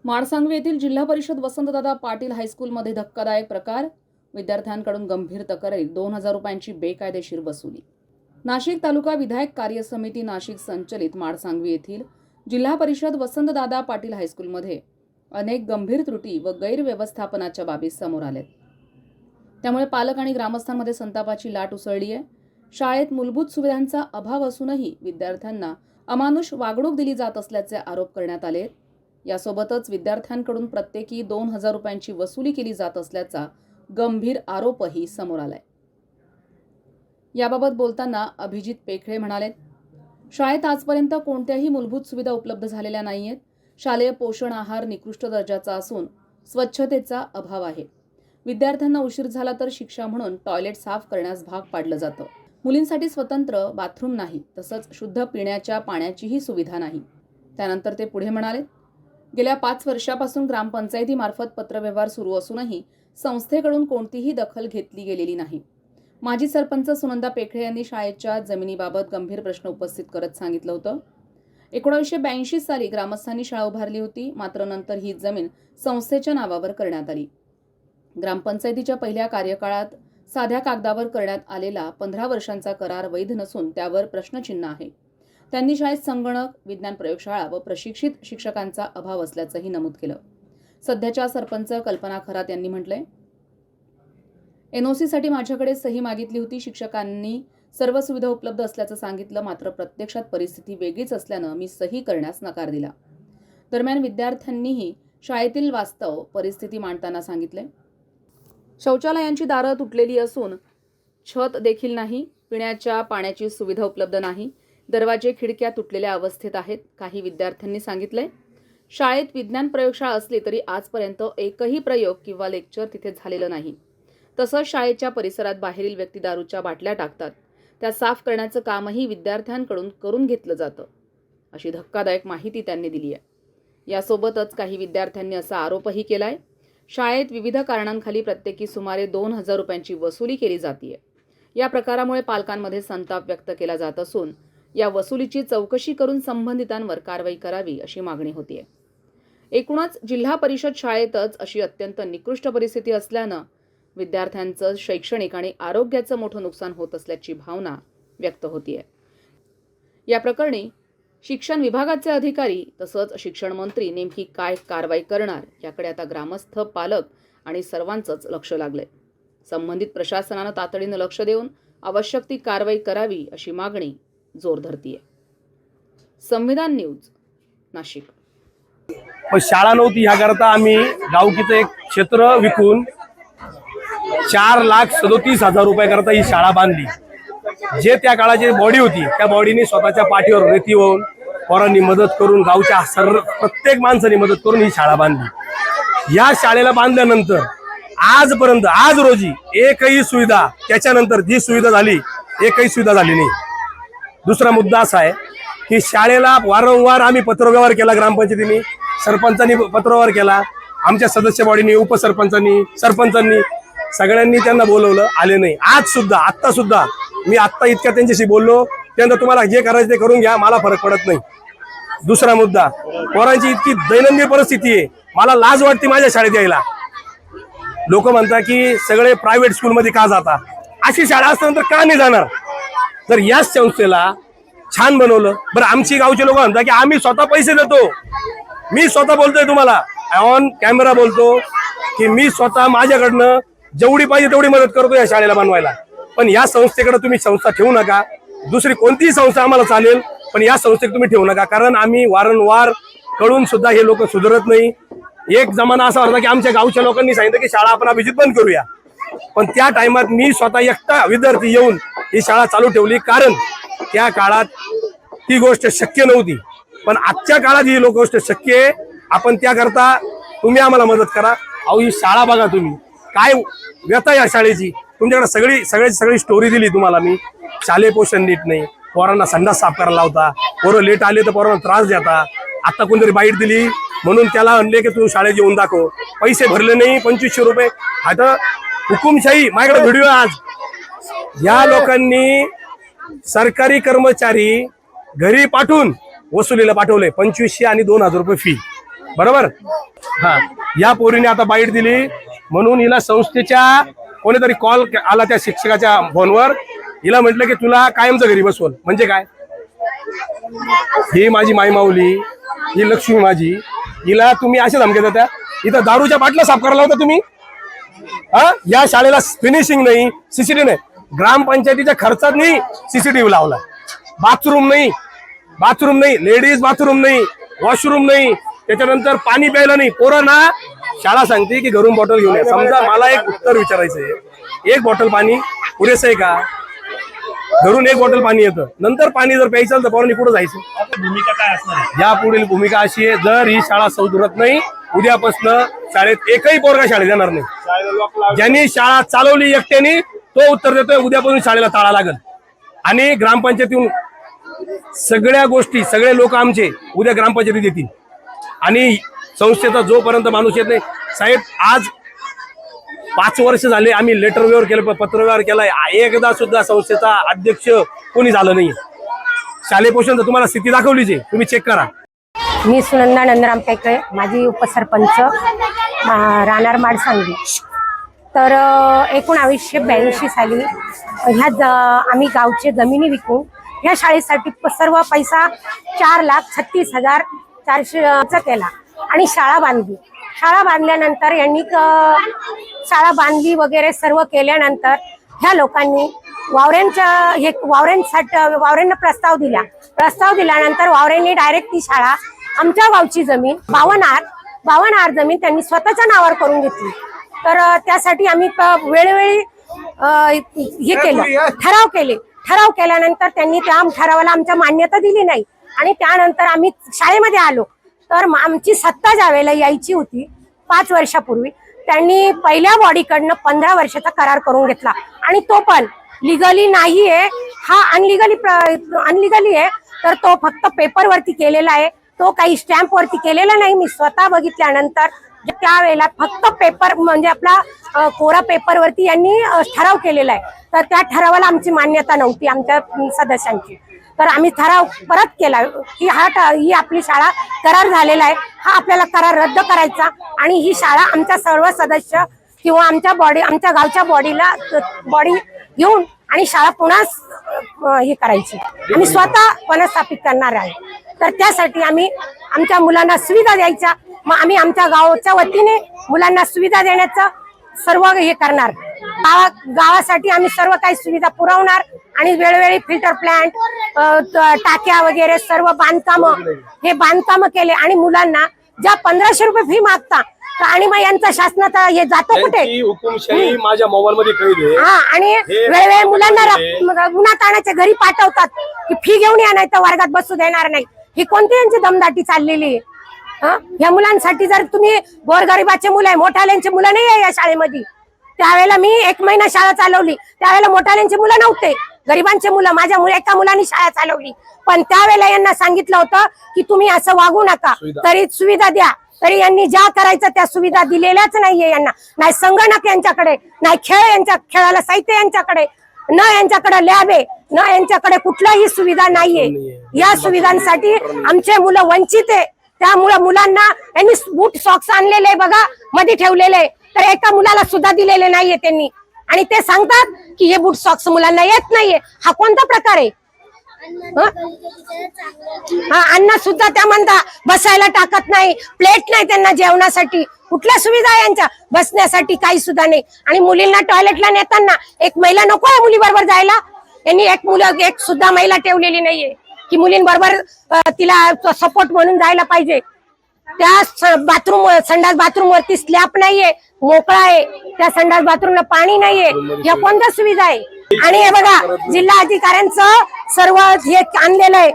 माळसांगवी येथील जिल्हा परिषद वसंतदादा पाटील हायस्कूलमध्ये धक्कादायक प्रकार. विद्यार्थ्यांकडून गंभीर तक्रारी, 2,000 रुपयांची बेकायदेशीर वसुली. नाशिक तालुका विधायक कार्य समिती नाशिक संचलित माळसांगवी येथील जिल्हा परिषद वसंतदादा पाटील हायस्कूलमध्ये अनेक गंभीर त्रुटी व गैरव्यवस्थापनाच्या बाबी समोर आल्यात. त्यामुळे पालक आणि ग्रामस्थांमध्ये संतापाची लाट उसळली आहे. शाळेत मूलभूत सुविधांचा अभाव असूनही विद्यार्थ्यांना अमानुष वागणूक दिली जात असल्याचे आरोप करण्यात आले. यासोबतच विद्यार्थ्यांकडून प्रत्येकी 2,000 रुपयांची वसुली केली जात असल्याचा गंभीर आरोपही समोर आलाय. याबाबत बोलताना अभिजित पेखळे म्हणाले, शाळेत आजपर्यंत कोणत्याही मूलभूत सुविधा उपलब्ध झालेल्या नाहीयेत. शालेय पोषण आहार निकृष्ट दर्जाचा असून स्वच्छतेचा अभाव आहे. विद्यार्थ्यांना उशीर झाला तर शिक्षा म्हणून टॉयलेट साफ करण्यास भाग पाडलं जातं. मुलींसाठी स्वतंत्र बाथरूम नाही, तसंच शुद्ध पिण्याच्या पाण्याचीही सुविधा नाही. त्यानंतर ते पुढे म्हणाले, गेल्या 5 वर्षापासून ग्रामपंचायतीमार्फत पत्रव्यवहार सुरू असूनही संस्थेकडून कोणतीही दखल घेतली गेलेली नाही. माजी सरपंच सुनंदा पेखळे यांनी शाळेच्या जमिनीबाबत गंभीर प्रश्न उपस्थित करत सांगितलं होतं. 1982 साली ग्रामस्थांनी शाळा उभारली होती, मात्र नंतर ही जमीन संस्थेच्या नावावर करण्यात आली. ग्रामपंचायतीच्या पहिल्या कार्यकाळात साध्या कागदावर करण्यात आलेला 15 वर्षांचा करार वैध नसून त्यावर प्रश्नचिन्ह आहे. त्यांनी शाळेत संगणक, विज्ञान प्रयोगशाळा व प्रशिक्षित शिक्षकांचा अभाव असल्याचंही नमूद केलं. सध्याच्या सरपंच कल्पना खरात यांनी म्हटलंय, एनओसीसाठी माझ्याकडे सही मागितली होती. शिक्षकांनी सर्व सुविधा उपलब्ध असल्याचं सांगितलं, मात्र प्रत्यक्षात परिस्थिती वेगळीच असल्यानं मी सही करण्यास नकार दिला. दरम्यान विद्यार्थ्यांनीही शाळेतील वास्तव परिस्थिती मांडताना सांगितले, शौचालयांची दारं तुटलेली असून छत देखील नाही. पिण्याच्या पाण्याची सुविधा उपलब्ध नाही. दरवाजे खिडक्या तुटलेल्या अवस्थेत आहेत. काही विद्यार्थ्यांनी सांगितलंय, शाळेत विज्ञान प्रयोगशाळा असली तरी आजपर्यंत एकही प्रयोग किंवा लेक्चर तिथे झालेलं नाही. तसंच शाळेच्या परिसरात बाहेरील व्यक्ती दारूच्या बाटल्या टाकतात, त्या साफ करण्याचं कामही विद्यार्थ्यांकडून करून घेतलं जातं, अशी धक्कादायक माहिती त्यांनी दिली आहे. यासोबतच काही विद्यार्थ्यांनी असा आरोपही केलाय, शाळेत विविध कारणांखाली प्रत्येकी सुमारे 2,000 रुपयांची वसुली केली जाते. या प्रकारामुळे पालकांमध्ये संताप व्यक्त केला जात असून या वसुलीची चौकशी करून संबंधितांवर कारवाई करावी अशी मागणी होतीये. एकूणच जिल्हा परिषद शाळेतच अशी अत्यंत निकृष्ट परिस्थिती असल्यानं विद्यार्थ्यांचं शैक्षणिक आणि आरोग्याचं मोठं नुकसान होत असल्याची भावना व्यक्त होतीये. या प्रकरणी शिक्षण विभागाचे अधिकारी तसंच शिक्षण मंत्री नेमकी काय कारवाई करणार याकडे आता ग्रामस्थ, पालक आणि सर्वांचंच लक्ष लागलंय. संबंधित प्रशासनानं तातडीनं लक्ष देऊन आवश्यक ती कारवाई करावी अशी मागणी जोर धरतीये. संविधान न्यूज, नाशिक. पण शाळा नव्हती, ह्याकरता आम्ही गावकीचं एक क्षेत्र विकून 4,37,000 रुपये करता ही शाळा बांधली. जे त्या काळाची बॉडी होती त्या बॉडीने स्वतःच्या पाठीवर रेती होऊन पोरांनी मदत करून गावच्या प्रत्येक माणसाने मदत करून ही शाळा बांधली. या शाळेला बांधल्यानंतर आजपर्यंत आज रोजी एकही सुविधा, त्याच्यानंतर जी सुविधा झाली एकही सुविधा झाली नाही. दुसरा मुद्दा असा आहे की शाळेला वारंवार आम्ही पत्रव्यवहार केला, ग्रामपंचायतीने, सरपंचांनी पत्रव्यवहार केला, आमच्या सदस्य बॉडीने, उपसरपंचांनी, सरपंचांनी, सगळ्यांनी त्यांना बोलवलं, आले नाही. आत्ता सुद्धा मी इतक्या त्यांच्याशी बोललो, त्यानंतर तुम्हाला जे करायचं ते करून घ्या, मला फरक पडत नाही. दुसरा मुद्दा, पोरांची इतकी दैनंदिन परिस्थिती आहे, मला लाज वाटते माझ्या शाळेत यायला. लोक म्हणतात की सगळे प्रायव्हेट स्कूलमध्ये का जाता, अशी शाळा असल्यानंतर का नाही जाणार. तर याच संस्थेला छान बनवलं. बरं, आमची गावचे लोक म्हणतात की आम्ही स्वतः पैसे देतो. मी स्वतः बोलतोय, तुम्हाला ऑन कॅमेरा बोलतो की मी स्वतः माझ्याकडनं जेवढी पाहिजे तेवढी मदत करतो या शाळेला बनवायला. पण या संस्थेकडे तुम्ही संस्था ठेवू नका. दुसरी कोणतीही संस्था आम्हाला चालेल, पण या संस्थेत तुम्ही ठेवू नका, कारण आम्ही वारंवार कळून सुद्धा हे लोक सुधारत नाही. एक जमाना असा होता की आमच्या गावच्या लोकांनी सांगितलं की शाळा आपण अभिजित बंद करूया, पण त्या टाइमात मी स्वतः एकटा विद्यार्थी येऊन ही शाळा चालू ठेवली, कारण त्या काळात ती गोष्ट शक्य नव्हती. पण आजच्या काळात ही गोष्ट शक्य आहे. आपण त्याकरता तुम्ही आम्हाला मदत करा. अहो, ही शाळा बघा तुम्ही, काय व्यथा या शाळेची. तुमच्याकडे सगळी स्टोरी दिली तुम्हाला मी. शालेय पोषण नीट नाही, पोरांना संडास साफ करायला लावता, पोरं लेट आले तर पोरांना त्रास देता. आता कोणतरी बाईट दिली म्हणून त्याला आणले की तू शाळेत येऊन दाखव. पैसे भरले नाही, 2500 रुपये. आता हुकुमशाही, माझ्याकडे व्हिडिओ आज. या लोकांनी सरकारी कर्मचारी घरी पाठवून वसुलीला पाठवले 2500 आणि 2,000 रुपये फी. बरोबर. हा, या पोरीने आता बाईट दिली म्हणून हिला संस्थेच्या कोणीतरी कॉल आला त्या शिक्षकाच्या फोनवर. हिला म्हटलं की तुला कायमचं घरी बसवल. म्हणजे काय, ही माझी माई माऊली, ही लक्ष्मी माझी, हिला तुम्ही असे धमके देता. इथं दारूच्या बाटल्या साफ करायला होता तुम्ही. हा, या शाळेला फिनिशिंग नाही, सीसीटीव्ही नाही. ग्रामपंचायतीच्या खर्चात नाही सीसीटीव्ही लावला. बाथरूम नाही, लेडीज बाथरूम नाही, वॉशरूम नाही, त्याच्यानंतर पाणी प्यायला नाही. पोरं ना शाळा सांगते की घरून बॉटल घेऊन या. समजा मला एक उत्तर विचारायचंय, एक बॉटल पाणी पुरेसं आहे का? घरून एक बॉटल पाणी येतं, नंतर पाणी जर प्यायचं तर पोरांनी कुठं जायचं? भूमिका काय असणार? या पुढील भूमिका अशी आहे, जर ही शाळा सुधरत नाही, उद्यापासून शाळेत एकही पोरगा शाळेत येणार नाही. ज्यांनी शाळा चालवली एकट्याने तो उत्तर देतोय, उद्यापासून शाळेला ताळा लागल. आणि ग्रामपंचायतीतून सगळ्या गोष्टी, सगळे लोक आमचे उद्या ग्रामपंचायतीत येतील. आणि संस्थेचा जोपर्यंत माणूस येत नाही, साहेब आज 5 वर्ष झाले आम्ही लेटर व्यवहार केलं, पत्रव्यवहार केलाय, एकदा सुद्धा संस्थेचा अध्यक्ष कोणी झालं नाही. शालेय पोषण तर तुम्हाला स्थिती दाखवलीच आहे, तुम्ही चेक करा. मी सुनंदा नंदराम पेकळे, माझी उपसरपंच राहणार माडसांगली. तर 1982 साली आम्ही गावचे जमिनी विकून ह्या शाळेसाठी सर्व पैसा 4,36,400 केला आणि शाळा बांधली. शाळा बांधल्यानंतर यांनी शाळा बांधली वगैरे सर्व केल्यानंतर ह्या लोकांनी वावऱ्यांना प्रस्ताव दिल्यानंतर वावऱ्यांनी डायरेक्ट ती शाळा आमच्या गावची जमीन 52 जमीन त्यांनी स्वतःच्या नावावर करून घेतली. तर त्यासाठी आम्ही वेळोवेळी हे केलं, ठराव केल्यानंतर त्यांनी त्या ठरावाला आमच्या मान्यता दिली नाही. आणि त्यानंतर आम्ही शाळेमध्ये आलो तर आमची सत्ता ज्यावेळेला यायची होती 5 वर्षापूर्वी, त्यांनी पहिल्या बॉडीकडनं 15 वर्षाचा करार करून घेतला. आणि तो पण लिगली नाहीये, हा अनलिगली आहे. तर तो फक्त पेपरवरती केलेला आहे, तो काही स्टॅम्प वरती केलेला नाही. मी स्वतः बघितल्यानंतर त्यावेळेला फक्त पेपर म्हणजे आपला कोरा पेपरवरती यांनी ठराव केलेला आहे. तर त्या ठरावाला आमची मान्यता नव्हती आमच्या सदस्यांची. तर आम्ही ठराव परत केला की ही आपली शाळा करार झालेला आहे, हा आपल्याला करार रद्द करायचा आणि ही शाळा आमच्या सर्व सदस्य किंवा आमच्या गावच्या बॉडी घेऊन आणि शाळा पुन्हा हे करायची. आम्ही स्वतः पुनर्स्थापित करणार आहे. तर त्यासाठी आम्ही आमच्या मुलांना सुविधा द्यायच्या. मग आम्ही आमच्या गावाच्या वतीने मुलांना सुविधा देण्याचं सर्व हे करणार. गावासाठी आम्ही सर्व काही सुविधा पुरवणार आणि वेळोवेळी फिल्टर प्लांट, टाक्या वगैरे सर्व बांधकाम केले. आणि मुलांना ज्या 1500 रुपये फी मागता आणि मग यांचा शासनाचा हे जातो कुठे? हुकुमशाही माझ्या मोबाईल मध्ये कळली. हा, आणि वेळोवेळी मुलांना उन्हात आणायच्या घरी पाठवतात की फी घेऊन या, नाही तर वर्गात बसू देणार नाही. ही कोणती यांची दमदाटी चाललेली? ह्या मुलांसाठी जर तुम्ही गोरगरिबाचे मुलं आहे, मोठाल्यांची मुलं नाही आहे या शाळेमध्ये. त्यावेळेला मी 1 महिना शाळा चालवली, त्यावेळेला मोठाल्यांची मुलं नव्हते, गरिबांचे मुलं. माझ्या एका मुलांनी शाळा चालवली. पण त्यावेळेला यांना सांगितलं होतं की तुम्ही असं वागू नका, तरी सुविधा द्या. तरी यांनी ज्या करायचं त्या सुविधा दिलेल्याच नाहीये यांना. नाही संगणक यांच्याकडे, नाही खेळाला साहित्य यांच्याकडे, न यांच्याकडे लॅब आहे, न यांच्याकडे कुठलाही सुविधा नाहीये. या सुविधांसाठी आमचे मुलं वंचित आहे. त्यामुळे मुलांना यांनी बूट सॉक्स आणलेले बघा मध्ये ठेवलेले, तर एका मुलाला सुद्धा दिलेले नाहीये त्यांनी. आणि ते सांगतात की हे बूट सॉक्स मुलांना येत नाहीये. हा कोणता प्रकार आहे? अन्न सुद्धा त्या म्हणता बसायला टाकत नाही, प्लेट नाही त्यांना जेवणासाठी. कुठल्या सुविधा आहे यांच्या बसण्यासाठी? काही सुद्धा नाही. आणि मुलींना टॉयलेटला नेताना एक महिला नको आहे मुली बरोबर जायला. यांनी एक सुद्धा महिला ठेवलेली नाहीये की मुलींबरोबर तिला सपोर्ट म्हणून जायला पाहिजे. त्या संडास बाथरूम वरती स्लॅब नाहीये, मोकळा आहे. त्या संडास बाथरूमला पाणी नाहीये. या कोणत्या सुविधा आहे? आणि हे बघा जिल्हा अधिकाऱ्यांचं सर्व हे आणलेलं आहे.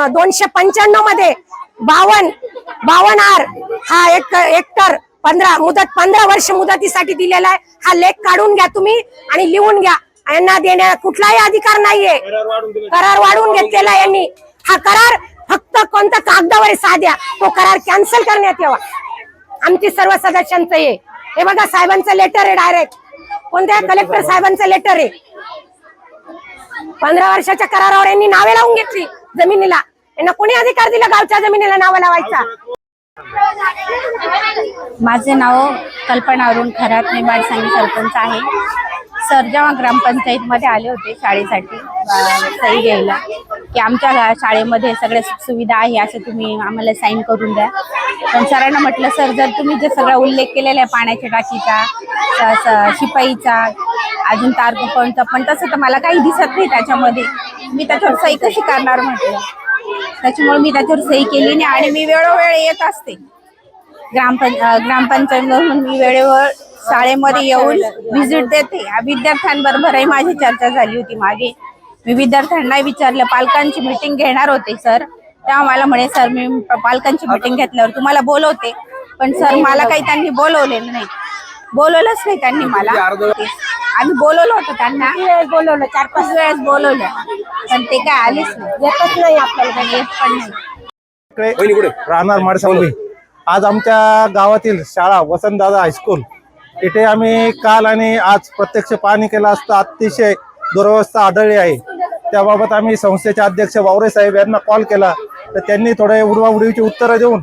295 मध्ये 52 आर हा एक हेक्टर 15 वर्ष मुदतीसाठी दिलेला आहे. हा लेख काढून घ्या तुम्ही आणि लिहून घ्या. यांना देण्या कुठलाही अधिकार नाहीये. करार वाढवून घेतलेला यांनी. हा करार फक्त कोणत्या कागदावर साध्या, तो करार कॅन्सल करण्यात यावा. आमची सर्व सदस्यांचं हे बघा साहेबांचं लेटर आहे, डायरेक्ट कोणत्या कलेक्टर साहेबांचं लेटर आहे. 15 वर्षाच्या करारावर यांनी नावे लावून घेतली जमिनीला. यांना कोणी अधिकार दिला गावच्या जमिनीला नावं लावायचा? माझे नाव कल्पना अरुण खरात, मी बाळसांगी सरपंच आहे. सर जेव्हा ग्रामपंचायतमध्ये आले होते शाळेसाठी सही घ्यायला की आमच्या शाळेमध्ये सगळ्या सुखसुविधा आहे असे तुम्ही आम्हाला साईन करून द्या. पण सरांना म्हटलं सर जर तुम्ही जे सगळा उल्लेख केलेला आहे पाण्याच्या टाकीचा, शिपाईचा, अजून तारकुपणचा, पण तसं तर मला काही दिसत नाही त्याच्यामध्ये, मी त्याच्यावर सही कशी करणार म्हटलं. त्याच्यामुळे मी त्याच्यावर सही केली नाही आणि मी वेळोवेळ येत असते ग्रामपंचायत म्हणून मी वेळेवर शाळेमध्ये येऊन व्हिजिट देते. विद्यार्थ्यांबरोबरही माझी चर्चा झाली होती मागे. मी विद्यार्थ्यांना विचारलं, पालकांची मीटिंग घेणार होते सर, तेव्हा मला म्हणे सर मी पालकांची मीटिंग घेतल्यावर तुम्हाला बोलवते. पण सर मला काही त्यांनी बोलवलेलं नाही, बोलवलंच नाही त्यांनी मला. आम्ही बोलवलं होतं त्यांना, बोलवलं 4-5 वेळेस बोलवलं, पण ते काय आलेच नाही, येतच नाही आपल्याला, येत पण नाही. राहणार माडसावली. आज आमच्या गावातील शाळा वसंतदादा हायस्कूल इथे आम्ही काल आणि आज प्रत्यक्ष पाहणी केलं असता अतिशय दुरवस्था आढळली आहे. त्याबाबत आम्ही संस्थेचे अध्यक्ष वावरे साहेब यांना कॉल केला, तर त्यांनी थोडे उडवाउडवीची उत्तरं देऊन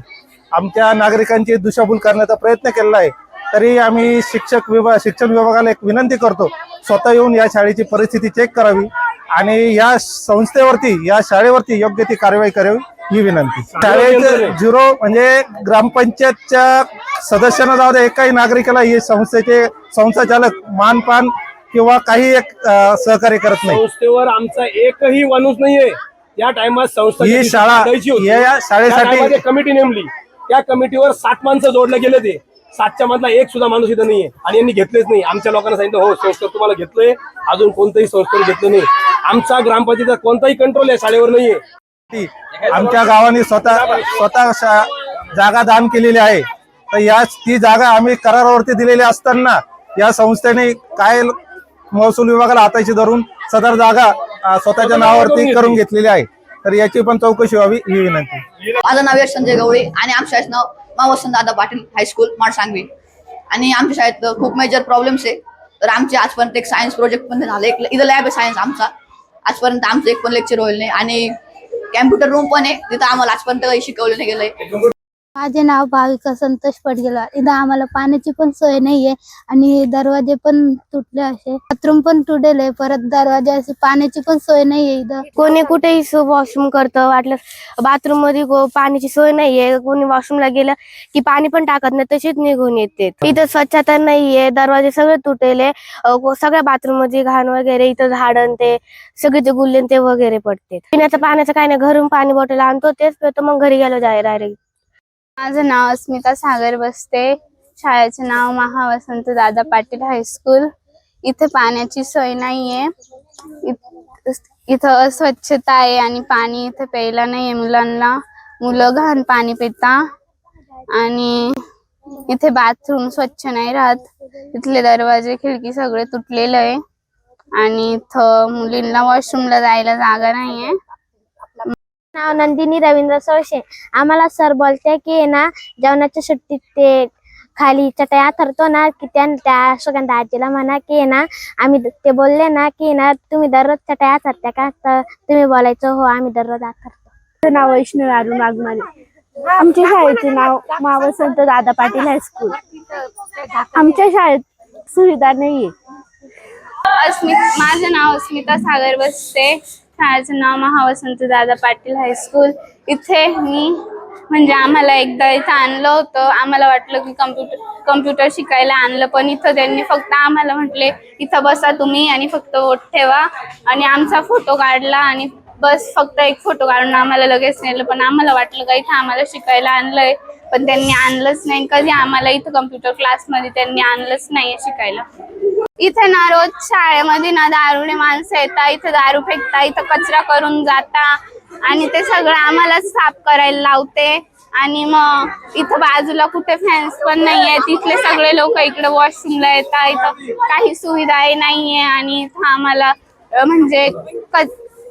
आमच्या नागरिकांची दिशाभूल करण्याचा प्रयत्न केलेला आहे. तरी आम्ही शिक्षण विभागाला एक विनंती करतो, स्वतः येऊन या शाळेची परिस्थिती चेक करावी आणि या संस्थेवरती, या शाळेवरती योग्य ती कारवाई करावी ही विनंती. शाळेचं झिरो म्हणजे ग्रामपंचायतच्या सदस्यांना जाऊ दे, एकाही नागरिकाला ही संस्थेचे संस्थाचालक मानपान किंवा काही एक सहकार्य करत नाही. संस्थेवर आमचा एकही माणूस नाहीये. या टाइमात संस्था ही शाळा या शाळेसाठी कमिटी नेमली, त्या कमिटीवर 7 माणसं जोडले गेले. ते 7च्या मधला एक सुद्धा माणूस इथं नाहीये आणि यांनी घेतलेच नाही. आमच्या लोकांना सांगितलं हो संस्कार तुम्हाला घेतलंय, अजून कोणतंही संस्कार घेतलं नाही. आमचा ग्रामपंचायतीचा कोणताही कंट्रोल या शाळेवर नाहीये. आमच्या गावाने स्वतः जागा दान केलेली आहे, तर ती जागा आम्ही करारावरती दिलेली असताना या संस्थेने काय महसूल विभागाला हाताशी धरून सदर जागा स्वतःच्या नावावरती करून घेतलेली आहे. तर याची पण चौकशी व्हावी ही विनंती. माझं नाव यश संजय गवळी आणि आमच्या शाळेचं नाव मा वसंतदादा पाटील हायस्कूल माडसांगवी. आणि आमच्या शाळेत खूप मेजर प्रॉब्लेम्स आहे. तर आमचे आजपर्यंत एक सायन्स प्रोजेक्ट पण झालं, इथं लॅब आहे सायन्स आमचा, आजपर्यंत आमचं एक पण लेक्चर होईल नाही. आणि कॅम्प्युटर रूम पण आहे, तिथं आम्हाला आजपर्यंत शिकवलं नाही गेलंय. माझे नाव भाविका संतोष पडगेलवार. इथं आम्हाला पाण्याची पण सोय नाहीये आणि दरवाजे पण तुटले, असे बाथरूम पण तुटेल आहे, परत दरवाजे असे पाण्याची पण सोय नाहीये. इथं कोणी कुठेही वॉशरूम करतं, वाटलं बाथरूम मध्ये पाण्याची सोय नाहीये, कोणी वॉशरूमला गेलं की पाणी पण टाकत नाही, तशीच निघून येते. इथं स्वच्छता नाहीये, दरवाजे सगळे तुटेले, सगळ्या बाथरूम मध्ये घाण वगैरे, इथं झाडण ते सगळे ते गुल्ले ते वगैरे पडते. पिण्याचं पाण्याचं काय नाही, घरून पाणी बॉटल आणतो तेच पितो, मग घरी गेलो जाय डायरेक्ट. माझं नाव अस्मिता सागर बसते. शाळेचे नाव महावसंत दादा पाटील हायस्कूल. इथे पाण्याची सोय नाहीये, इथं अस्वच्छता आहे आणि पाणी इथे प्यायला नाहीये मुलांना. मुलं घाण पाणी पिता आणि इथे बाथरूम स्वच्छ नाही राहत. इथले दरवाजे खिडकी सगळे तुटलेलं आहे आणि इथं मुलींना वॉशरूमला जायला जागा नाहीये. नाव नंदिनी रवींद्र सोळशे. आम्हाला सर बोलते की ना जेवणाच्या सुट्टीत ते खाली चटया आथरतो ना की त्या सुगंधा आजीला म्हणा की ना आम्ही ते बोलले ना की ना तुम्ही दररोज चटया आथरत्या का, तर तुम्ही बोलायचं हो आम्ही दररोज आथरतो. नाव वैष्णवी अरुण आगमाने. आमच्या शाळेचे नाव महावसंत दादा पाटील हायस्कूल. आमच्या शाळेत सुविधा नाहीये. माझं नाव अस्मिता सागर बसते. शाळेचं नाव महावसंत दादा पाटील हायस्कूल. इथे मी म्हणजे आम्हाला एकदा इथं आणलं होतं, आम्हाला वाटलं की कम्प्युटर शिकायला आणलं, पण इथं त्यांनी फक्त आम्हाला म्हटले इथं बसा तुम्ही आणि फक्त वोट ठेवा, आणि आमचा फोटो काढला आणि बस फक्त एक फोटो काढून आम्हाला लगेच नेलं. पण आम्हाला वाटलं का इथं आम्हाला शिकायला आणलंय, पण त्यांनी आणलंच नाही. कधी आम्हाला इथं कम्प्युटर क्लासमध्ये त्यांनी आणलंच नाही शिकायला. इथे ना रोज शाळेमध्ये ना दारुडे माणसं येतात, इथं दारू फेकता, इथं कचरा करून जाता आणि ते सगळं आम्हालाच साफ करायला लावते. आणि मग इथं बाजूला कुठे फॅन्स पण नाहीये, तिथले सगळे लोक इकडे वॉशरूमला येतात, इथं काही सुविधाही नाहीये. आणि इथं आम्हाला म्हणजे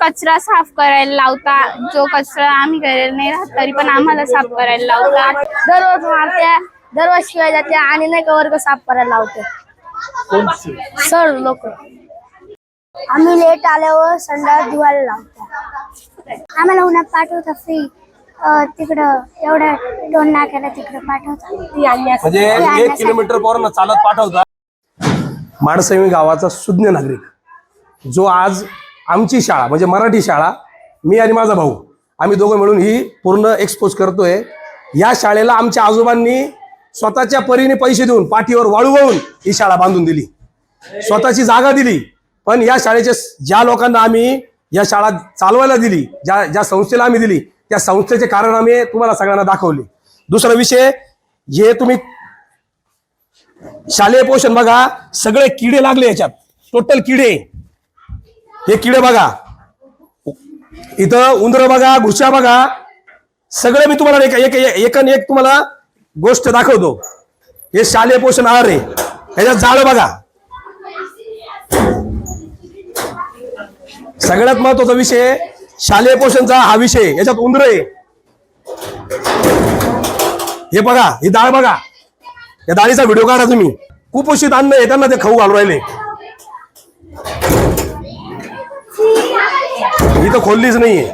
कचरा साफ करायला लावता, जो कचरा आम्ही करायला नाही राहत तरी पण आम्हाला साफ करायला लावता. दररोज मारत्या, दररोज शिवाय जाते आणि नाही का वर्ग साफ करायला लावते सर लोक. आम्ही लेट आल्यावर संडास धुवायला लावतो. आम्हाला उन्हात पाठवता फ्री, तिकडं एवढ्या दोन नाक्याला तिकडे पाठवतात. म्हणजे 1 किलोमीटर पोरांना चालत पाठवता. माडसंगी गावाचा सुज्ञ नागरिक जो आज आमची शाळा म्हणजे मराठी शाळा, मी आणि माझा भाऊ आम्ही दोघं मिळून ही पूर्ण एक्सपोज करतोय. या शाळेला आमच्या आजोबांनी स्वतःच्या परीने पैसे देऊन पाठीवर वाळू वाळून ही शाळा बांधून दिली, स्वतःची जागा दिली. पण या शाळेच्या ज्या लोकांना आम्ही या शाळा चालवायला दिली, ज्या संस्थेला आम्ही दिली, त्या संस्थेचे कारण आम्ही तुम्हाला सगळ्यांना दाखवले. दुसरा विषय, हे तुम्ही शालेय पोषण बघा, सगळे किडे लागले याच्यात, टोटल किडे. हे किडे बघा, इथं उंदर बघा, घुशा बघा, सगळे मी तुम्हाला एक तुम्हाला गोष्ट दाखवतो. हे शालेय पोषण आहार आहे, ह्याच्यात जाळं बघा. सगळ्यात महत्वाचा विषय शालेय पोषणचा हा विषय, याच्यात उंदर आहे. हे बघा, ही डाळ बघा, या डाळीचा व्हिडिओ काढा तुम्ही. कुपोषित अन्न आहे, त्यांना ते खाऊ घालून राहिले. ही तर खोललीच नाहीये.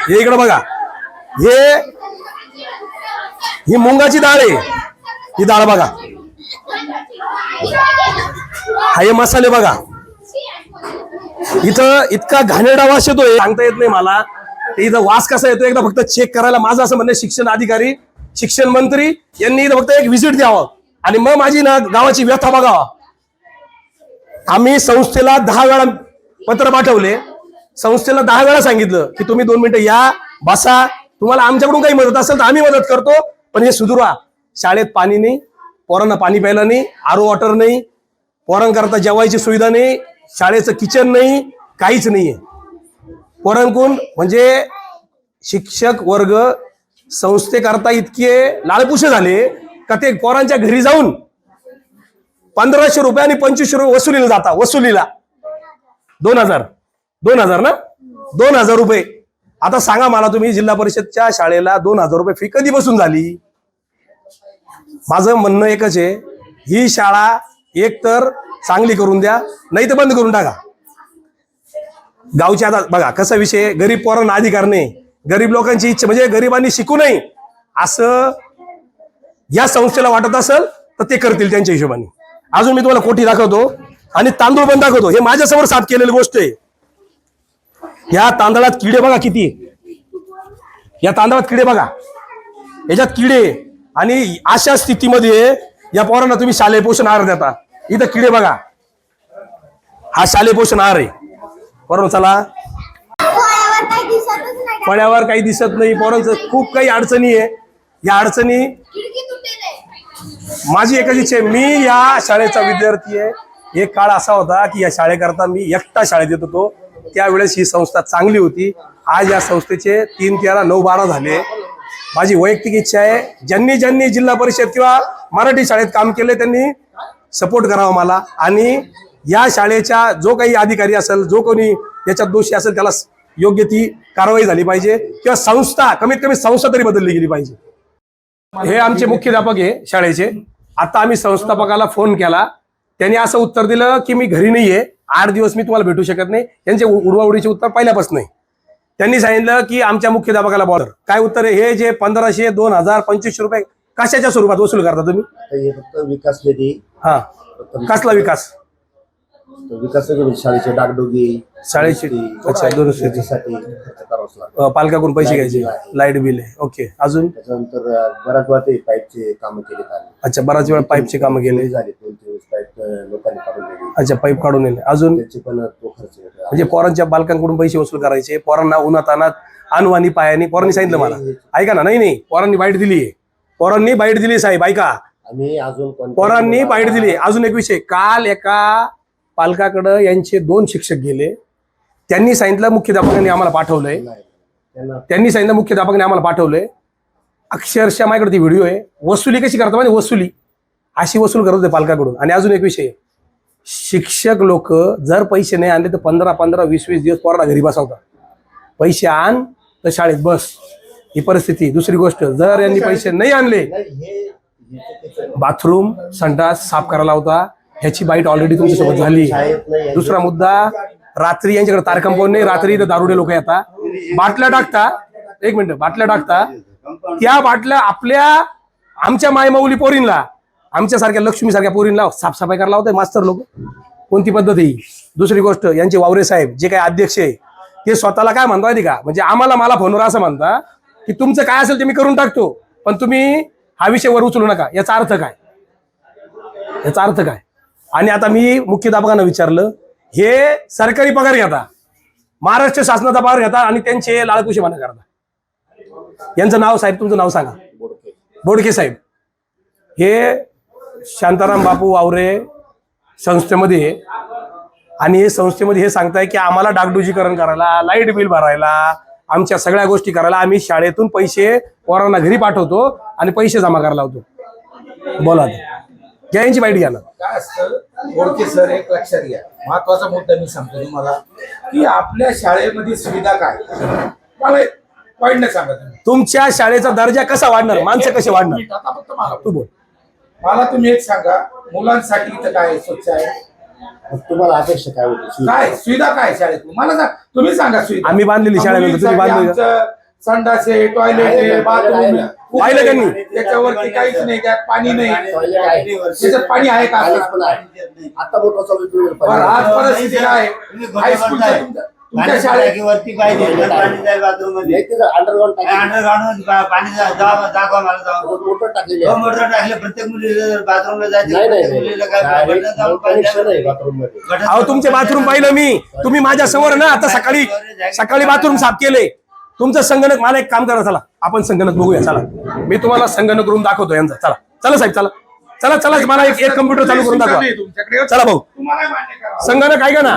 हे इकडे बघा, ही मुंगाची डाळ आहे, ही डाळ बघा. हा हे मसाले बघा. इथं इतका घाणेरडा वास येतोय, सांगता येत नाही मला. इथं वास कसा येतो एकदा फक्त चेक करायला माझं असं म्हणणं, शिक्षण अधिकारी, शिक्षण मंत्री यांनी इथं फक्त एक व्हिजिट द्यावं आणि मग माझी ना गावाची व्यथा बघावा. आम्ही संस्थेला 10 वेळा पत्र पाठवले, संस्थेला 10 वेळा सांगितलं की तुम्ही 2 मिनिटं या, बसा, तुम्हाला आमच्याकडून काही मदत असेल तर आम्ही मदत करतो, पण हे सुधरवा. शाळेत पाणी नाही, पोरांना पाणी प्यायला नाही, आरो वॉटर नाही, पोरांकरता जेवायची सुविधा नाही, शाळेचं किचन नाही, काहीच नाहीये. पोरांकडून म्हणजे शिक्षक वर्ग संस्थेकरता इतके लाळपुशे झाले का ते पोरांच्या घरी जाऊन 1500 रुपये आणि 2500 रुपये वसुलीला जाता. वसुलीला 2000 ना, 2000 रुपये. आता सांगा मला तुम्ही, जिल्हा परिषदच्या शाळेला 2000 रुपये फी कधी बसून झाली? माझं म्हणणं एकच आहे, ही शाळा एक तर चांगली करून द्या, नाही तर बंद करून टाका. गावच्या आता बघा कसा विषय, गरीब पोरांना अधिकार नाही, गरीब लोकांची इच्छा म्हणजे गरिबांनी शिकू नये असं या संस्थेला वाटत असेल तर ते करतील त्यांच्या हिशोबाने. अजून मी तुम्हाला कोठी दाखवतो आणि तांदूळ पण दाखवतो. हे माझ्यासमोर साफ केलेली गोष्ट आहे. या तांदळात किडे बघा किती, या तांदळात किडे बघा, याच्यात किडे. आणि अशा स्थितीमध्ये या पोरांना तुम्ही शालेय पोषण आहार देता. इथं किडे बघा, हा शालेय पोषण आहार आहे. बरोबर, चला फळ्यावर काही दिसत नाही, पोरांचं खूप काही अडचणी आहे. या अडचणी माझी एकच इच्छा आहे, मी या शाळेचा विद्यार्थी आहे. एक काळ असा होता की या शाळेकरता मी एकटा शाळेत येत होतो, त्यावेळेस ही संस्था चांगली होती. आज या संस्थेचे 3, 13, 9, 12 झाले. माझी वैयक्तिक इच्छा आहे, ज्यांनी ज्यांनी जिल्हा परिषद किंवा मराठी शाळेत काम केले त्यांनी सपोर्ट करावा मला. आणि या शाळेच्या जो काही अधिकारी असेल, जो कोणी याच्यात दोषी असेल, त्याला योग्य ती कारवाई झाली पाहिजे किंवा संस्था, कमीत कमी संस्था तरी बदलली गेली पाहिजे. हे आमचे मुख्याध्यापक आहे शाळेचे. आता आम्ही संस्थापकाला फोन केला, त्यांनी असं उत्तर दिलं की मी घरी नाहीये, 8 दिवस मी तुम्हाला भेटू शकत नाही. त्यांचे उडवाउडीचे उत्तर पहिल्यापासून नाही. त्यांनी सांगितलं की आमच्या मुख्याध्यापकाला बॉर्डर काय उत्तर आहे, हे जे 1500, 2000, 2500 रुपये कशाच्या स्वरूपात वसूल करता तुम्ही? फक्त विकास निधी. हा, कसला विकास? विकास शाळेचे डागडुगी, शाळेची, अच्छा, दुरुस्तीसाठी पालकाकडून पैसे घ्यायचे, लाईट बिल आहे. ओके, अजून? त्याच्यानंतर बऱ्याच वेळा ते पाईपचे काम केले. अच्छा, बराच वेळा पाईपचे काम केले झाले, 2-3 पाईप लोकांनी काढून दिले. अच्छा, पाईप काढून नेले. अजून? त्याचे पण तो खर्च म्हणजे पोरांच्या बालकांकडून पैसे वसूल करायचे, पोरांना उन्हात अनात आणवानी पायानी. पोरांनी सांगितलं मला, ऐका ना, नाही पोरांनी बाईट दिली, पोरांनी बाईट दिली साहेब, ऐका, आम्ही अजून पोरांनी बाईट दिली. अजून एक विषय, काल एका पालकाकडं यांचे 2 शिक्षक गेले, त्यांनी सांगितलं मुख्याध्यापकांनी आम्हाला पाठवलंय, त्यांनी सांगितलं मुख्याध्यापकांनी आम्हाला पाठवलंय. अक्षरशः माझ्याकडे ती व्हिडिओ आहे. वसुली कशी करतात म्हणजे वसुली अशी वसूल करत होते पालकाकडून. आणि अजून एक विषय, शिक्षक लोक जर पैसे नाही आणले तर 15-15, 20-20 दिवस पोरांना घरी बसवतात. पैसे आण तर शाळेत बस, ही परिस्थिती. दुसरी गोष्ट, जर यांनी पैसे नाही आणले, बाथरूम संडास साफ करायला होता, ह्याची बाईट ऑलरेडी तुमच्यासोबत झाली. दुसरा मुद्दा, रात्री यांच्याकडे तार कंपाऊंड नाही, रात्री इथं दारुडे लोक येतात, बाटल्या टाकता, 1 मिनिट, बाटल्या टाकता त्या बाटल्या आमच्या मायमाऊली पोरींला, आमच्यासारख्या लक्ष्मीसारख्या पोरींला साफसफाई करायला होते मास्तर लोक. कोणती पद्धत आहे? दुसरी गोष्ट, यांचे वावरे साहेब जे काही अध्यक्ष आहे ते स्वतःला काय म्हणता माहिती का, म्हणजे मला फोनवर असं म्हणता की तुमचं काय असेल ते मी करून टाकतो, पण तुम्ही हा विषय वर उचलू नका. याचा अर्थ काय? याचा अर्थ काय? आणि आता मी मुख्याध्यापकांना विचारलं, हे सरकारी पगार घेता, महाराष्ट्र शासनाचा पगार घेता आणि त्यांचे लाळकुशीपणा करता. यांचं नाव साहेब, तुमचं नाव सांगा. बोडके साहेब. हे शांताराम बापू वावरे संस्थेमध्ये आहे आणि हे संस्थेमध्ये हे सांगताय की आम्हाला डागडुजीकरण करायला, लाईट बिल भरायला, आमच्या सगळ्या गोष्टी करायला आम्ही शाळेतून पैसे पोरांना घरी पाठवतो आणि पैसे जमा करायला लावतो. बोला घ्या यांची बाईट घ्या ना. काय असतं बोडके सर, एक लक्षात घ्या, महत्वाचा मुद्दा मी सांगतो तुम्हाला की आपल्या शाळेमध्ये सुविधा काय. मला पॉईंट सांगा तुम्ही. तुमच्या शाळेचा दर्जा कसा वाढणार, माणसं कसे वाढणार? आता फक्त मला तू बोल. मला तुम्ही एक सांगा, मुलांसाठी इथं काय स्वच्छ आहे? तुम्हाला अपेक्षा काय होती? काय सुविधा काय शाळेत? मला सांग, तुम्ही सांगा सुविधा. आम्ही बांधलेली शाळेमध्ये तुम्ही बांधली का? संडास आहे, टॉयलेट आहे, बाथरूम पाहिलं त्यांनी? त्याच्यावरती काहीच नाही, त्यात पाणी नाही. त्याच्यात पाणी आहे का? आता मोठा चालू बरं, आज परिस्थिती काय? हायस्कूलच्या तुमच्या शाळेत अंडरग्राउंड मोटर टाकलेली आहे. प्रत्येक मुलीला बाथरूमला बाथरूम मध्ये अहो तुमचे बाथरूम पाहिलं मी, तुम्ही माझ्या समोर ना आता सकाळी बाथरूम साफ केले. तुमचं संगणक, मला एक काम करा, चला आपण संगणक बघूया. चला मी तुम्हाला संगणक रूम दाखवतो यांचा. चला चला साहेब, चला चला चला, मला एक कम्प्युटर चालू करून दाखवा. चला भाऊ, संगणक आहे का ना?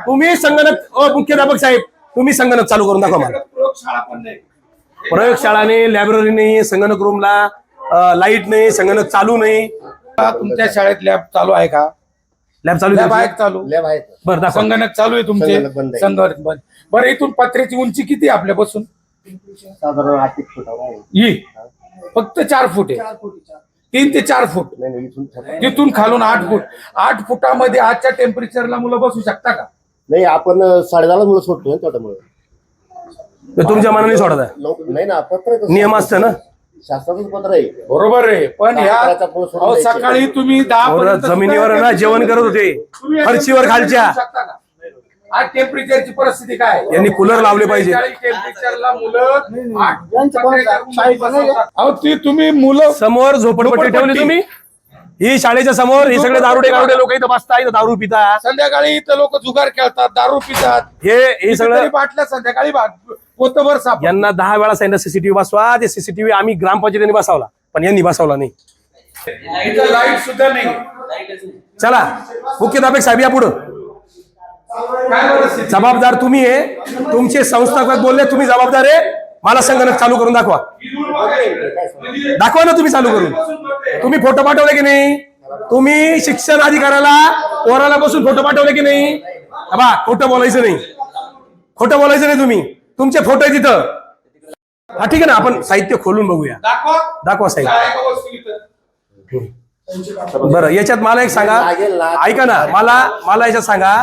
तुम्ही संगणक, मुख्याध्यापक साहेब तुम्ही संगणक चालू करून दाखवा मला. प्रयोगशाळा नाही, लायब्ररी नाही, संगणक रूमला लाईट नाही, संगणक चालू नाही. तुमच्या शाळेत लॅब चालू आहे का? लॅब चालू लॅब आहे चालू? लॅब आहेत. बरं दाखवा. संगणक चालू आहे तुमचे? संगणक बंद आहे. संगणक बंद. बरं, इथून पत्र्याची उंची किती आहे आपल्यापासून? साधारण 8 फुटावर आहे. ही फक्त 4 फूट आहे. 3 ते 4 फूट. नाही, इथून तिथून खालून 8 फूट. 8 फुटामध्ये आजच्या टेम्परेचरला मुलं बसू शकता का? नाही, आपण 10:30 मुलं सोडतो ना त्यामुळे. तुमच्या मनाने सोडा, नाही ना, पत्र नियम असतं ना, शासनाचं पत्र आहे. बरोबर आहे, पण सकाळी तुम्ही 10 जमिनीवर ना जेवण करत होते, फरशीवर खालच्या. आज टेम्परेचरची परिस्थिती काय? यांनी कूलर लावले पाहिजे. टेम्परेचरला मुलं तुम्ही मुलं समोर झोपडपट्टी ठेवली तुम्ही, ही शाळेच्या समोर. हे सगळे दारुडे लोक इथं बसतात, इथं दारू पितात. संध्याकाळी इथं लोक जुगार खेळतात, दारू पितात. हे सगळं बाटल्या संध्याकाळी पोतभर साप. यांना 10 वेळा सांगितलं सीसीटीव्ही बसवा. ते सीसीटीव्ही आम्ही ग्रामपंचायतीने बसवला, पण यांनी बसवला नाही. इथं लाईट सुद्धा नाही. चला मुख्याध्यापक साहेब या पुढं. जबाबदार तुम्ही आहे, तुमचे संस्थापक बोलले तुम्ही जबाबदार आहे. मला संगणक चालू करून दाखवा. दाखवा ना तुम्ही चालू करून. तुम्ही फोटो पाठवले की नाही? तुम्ही शिक्षण अधिकाऱ्याला पोराला बसून फोटो पाठवले की नाही? बा, खोटं बोलायचं नाही, खोटं बोलायचं नाही. तुम्ही तुमचे फोटो आहे तिथं. हा ठीक आहे ना, आपण साहित्य खोलून बघूया. दाखवा साहेब. बरं, याच्यात मला एक सांगा, ऐका ना, मला याच्यात सांगा,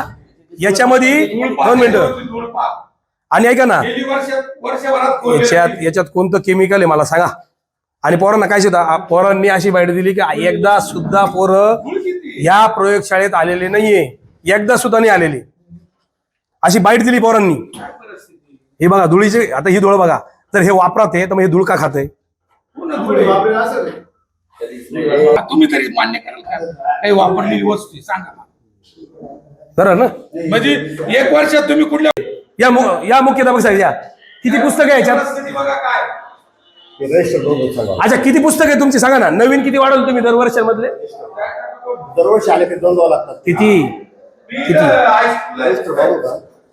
याच्यामध्ये 2 मिनिटं, आणि ऐका ना, याच्यात कोणतं केमिकल आहे मला सांगा. आणि पोरांना काय सुद्धा, पोरांनी अशी बाईट दिली की एकदा सुद्धा पोरं या प्रयोगशाळेत आलेले नाहीये, एकदा सुद्धा नाही आलेली, अशी बाईट दिली पोरांनी. हे बघा धुळीचे, आता ही धूळ बघा, तर हे वापरात आहे तर मग हे धूळ का खाते? तुम्ही तरी मान्य कराल का काही वापरलेली वस्तू सांगा बरं ना? म्हणजे 1 वर्षात तुम्ही कुठल्या या मुख्याध्यापक साहेब या, किती पुस्तकं आहे याच्यात? अच्छा, किती पुस्तक आहे तुमची सांगा ना. नवीन किती वाढवलं तुम्ही दरवर्षांमधले? दरवर्षी आले की 2 लागतात. किती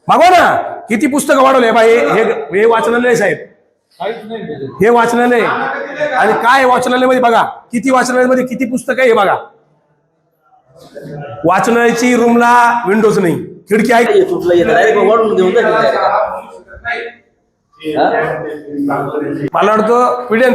मागवा ना, किती पुस्तकं वाढवले बाई? हे वाचनालय साहेब, हे वाचनालय. आणि काय वाचनालयामध्ये बघा, किती वाचनालयामध्ये किती पुस्तकं आहे हे बघा. वाचनालयाची रूमला विंडोज नाही, खिडकी आहे. मला वाटतं पिढ्यान